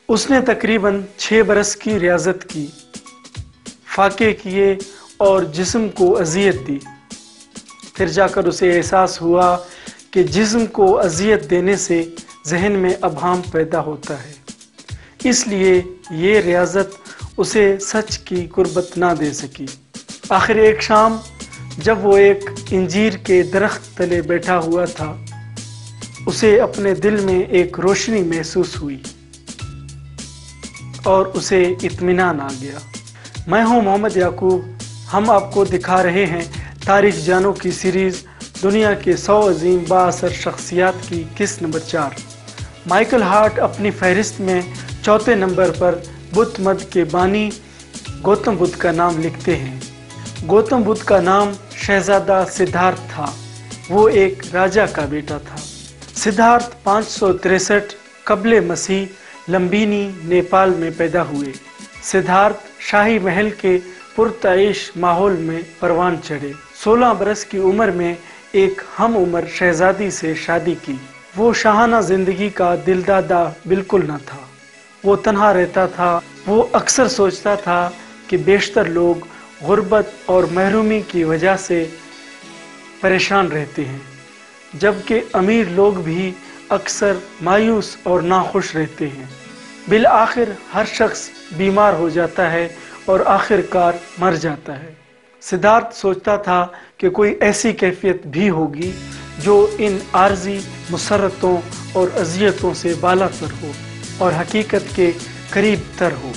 उसने तकरीबन 6 बरस की रियाजत की, फाके किए और जिस्म को अजियत दी। फिर जाकर उसे एहसास हुआ कि जिस्म को अजियत देने से जहन में अबहाम पैदा होता है, इसलिए ये रियाजत उसे सच की कुर्बत ना दे सकी। आखिर एक शाम जब वो एक इंजीर के दरख्त तले बैठा हुआ था, उसे अपने दिल में एक रोशनी महसूस हुई और उसे इत्मीनान आ गया। मैं हूं मोहम्मद याकूब। हम आपको दिखा रहे हैं तारीख जानों की सीरीज़ दुनिया के 100 अजीम बाअसर शख्सियात की किस्त नंबर 4। माइकल हार्ट अपनी फहरिस्त में चौथे नंबर पर बुद्ध मत के बानी गौतम बुद्ध का नाम लिखते हैं। गौतम बुद्ध का नाम शहजादा सिद्धार्थ था। वो एक राजा का बेटा था। सिद्धार्थ 563 कबले मसीह लंबीनी नेपाल में पैदा हुए। सिद्धार्थ शाही महल के पुरताइश माहौल में परवान चढ़े। 16 बरस की उम्र में एक हम उम्र शहजादी से शादी की। वो शाहाना जिंदगी का दिलदादा बिल्कुल न था। वो तन्हा रहता था। वो अक्सर सोचता था कि बेशतर लोग गुर्बत और महरूमी की वजह से परेशान रहते हैं, जबकि अमीर लोग भी अक्सर मायूस और नाखुश रहते हैं। बिल आखिर हर शख्स बीमार हो जाता है और आखिरकार मर जाता है। सिद्धार्थ सोचता था कि कोई ऐसी कैफियत भी होगी जो इन आर्जी मुसरतों और अजियतों से बालातर हो और हकीकत के करीब तर हो।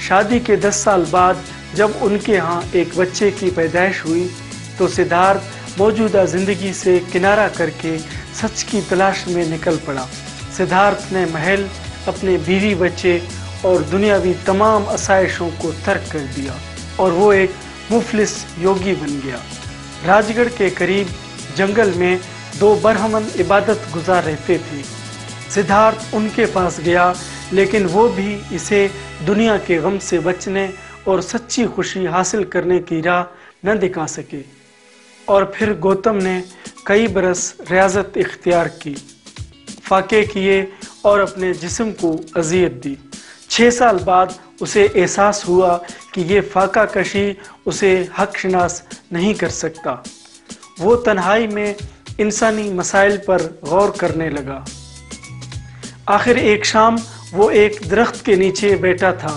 शादी के 10 साल बाद जब उनके यहाँ एक बच्चे की पैदाइश हुई तो सिद्धार्थ मौजूदा ज़िंदगी से किनारा करके सच की तलाश में निकल पड़ा। सिद्धार्थ ने महल, अपने बीवी बच्चे और दुनियावी तमाम आसाइशों को तर्क कर दिया और वो एक मुफलिस योगी बन गया। राजगढ़ के करीब जंगल में 2 बरहमन इबादत गुजार रहते थे। सिद्धार्थ उनके पास गया, लेकिन वो भी इसे दुनिया के गम से बचने और सच्ची खुशी हासिल करने की राह न दिखा सके। और फिर गौतम ने कई बरस रियाजत इख्तियार की, फाके किए और अपने जिस्म को अजियत दी। 6 साल बाद उसे एहसास हुआ कि ये फाका कशी उसे हक शनास नहीं कर सकता। वो तन्हाई में इंसानी मसाइल पर गौर करने लगा। आखिर एक शाम वो एक दरख्त के नीचे बैठा था।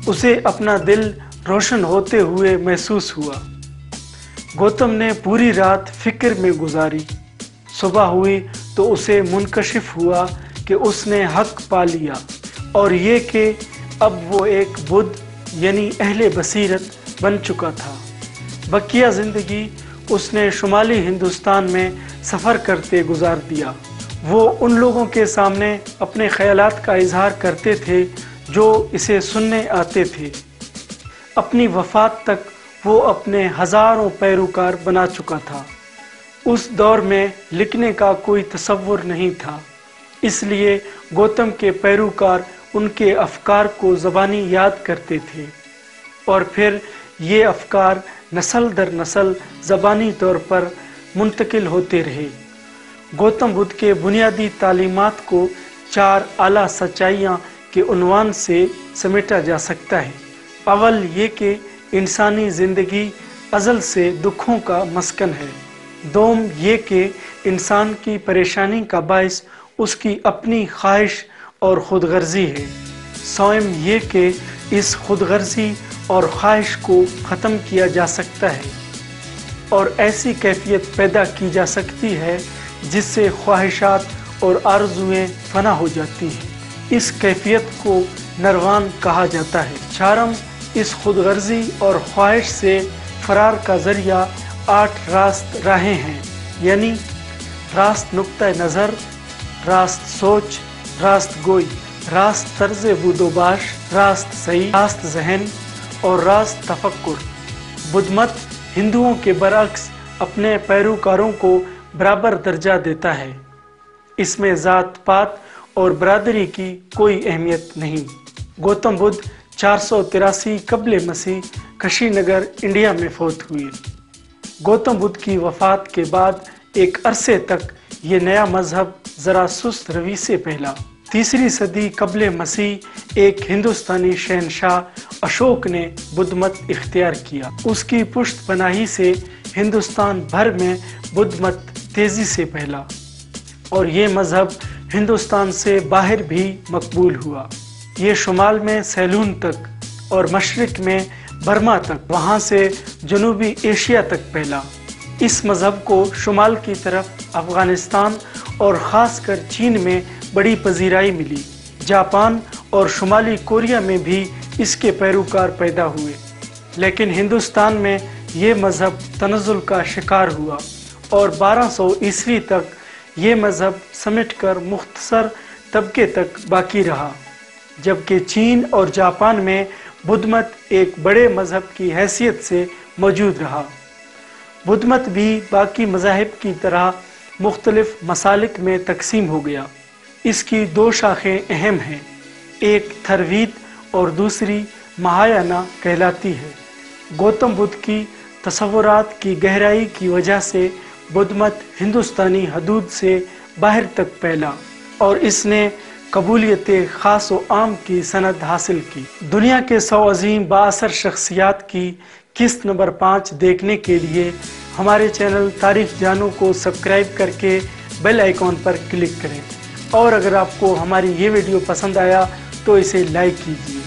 उसे अपना दिल रोशन होते हुए महसूस हुआ। गौतम ने पूरी रात फिक्र में गुजारी। सुबह हुई तो उसे मुनकशिफ हुआ कि उसने हक पा लिया और ये कि अब वो एक बुद्ध यानी अहले बसीरत बन चुका था। बकिया ज़िंदगी उसने शुमाली हिंदुस्तान में सफ़र करते गुजार दिया। वो उन लोगों के सामने अपने ख्यालात का इजहार करते थे जो इसे सुनने आते थे। अपनी वफ़ात तक वो अपने हज़ारों पैरोकार बना चुका था। उस दौर में लिखने का कोई तसव्वुर नहीं था, इसलिए गौतम के पैरोकार उनके अफकार को ज़बानी याद करते थे और फिर ये अफकार नस्ल दर नस्ल ज़बानी तौर पर मुंतकिल होते रहे। गौतम बुद्ध के बुनियादी तालीमात को 4 आला सच्चाइयाँ के उन्वान से समेटा जा सकता है। अव्वल ये कि इंसानी ज़िंदगी अज़ल से दुखों का मस्कन है। दोम ये कि इंसान की परेशानी का बाइस उसकी अपनी ख्वाहिश और खुदगर्जी है। सोम ये कि इस खुदगर्जी और ख्वाहिश को ख़त्म किया जा सकता है और ऐसी कैफियत पैदा की जा सकती है जिससे ख्वाहिशात और आरज़ुएँ फना हो जाती हैं। इस कैफियत को नरवान कहा जाता है। चारम इस खुदगर्जी और ख्वाहिश से फरार का ज़रिया 8 रास्त राहें हैं, यानी रास्त नुक्ता नज़र, रास्त सोच, रास्त गोई, रास्त तर्ज बुदोबाश, रास्त सही, रास्त जहन और रास्त तफक्कुर। बुद्धमत हिंदुओं के बरअक्स अपने पैरोकारों को बराबर दर्जा देता है। इसमें ज़ात पात और बरादरी की कोई अहमियत नहीं। गौतम बुद्ध 483 कबले मसीह कशीनगर इंडिया में फौत हुए। गौतम बुद्ध की वफ़ात के बाद एक अरसे तक ये नया मजहब ज़रा सुस्त रवी से फैला। तीसरी सदी कबल मसीह एक हिंदुस्तानी शहनशाह अशोक ने बुद्ध मत इख्तियार किया। उसकी पुश्तपनाही से हिंदुस्तान भर में बुद्ध मत तेजी से फैला और ये मजहब हिंदुस्तान से बाहर भी मकबूल हुआ। ये शुमाल में सैलून तक और मशरिक में बर्मा तक, वहाँ से जनूबी एशिया तक फैला। इस मजहब को शुमाल की तरफ अफगानिस्तान और ख़ासकर चीन में बड़ी पजीराई मिली। जापान और शुमाली कोरिया में भी इसके पैरोकार पैदा हुए, लेकिन हिंदुस्तान में ये मजहब तनज़ुल का शिकार हुआ और 1200 ईस्वी तक ये मजहब समेटकर मुख्तसर तबके तक बाकी रहा, जबकि चीन और जापान में बुद्ध मत एक बड़े मजहब की हैसियत से मौजूद रहा। बुद्ध मत भी बाकी मज़ाहिब की तरह मुख्तलिफ मसालिक में तकसीम हो गया। इसकी दो शाखें अहम हैं, एक थरवीत और दूसरी महायाना कहलाती है। गौतम बुद्ध की तसव्वुरात की गहराई की वजह से बुद्ध मत हिंदुस्तानी हदूद से बाहर तक फैला और इसने कबूलियत ख़ास व आम की सनद हासिल की। दुनिया के 100 अजीम बाअसर शख्सियात की किस्त नंबर 5 देखने के लिए हमारे चैनल तारीख जानो को सब्सक्राइब करके बेल आइकॉन पर क्लिक करें और अगर आपको हमारी ये वीडियो पसंद आया तो इसे लाइक कीजिए।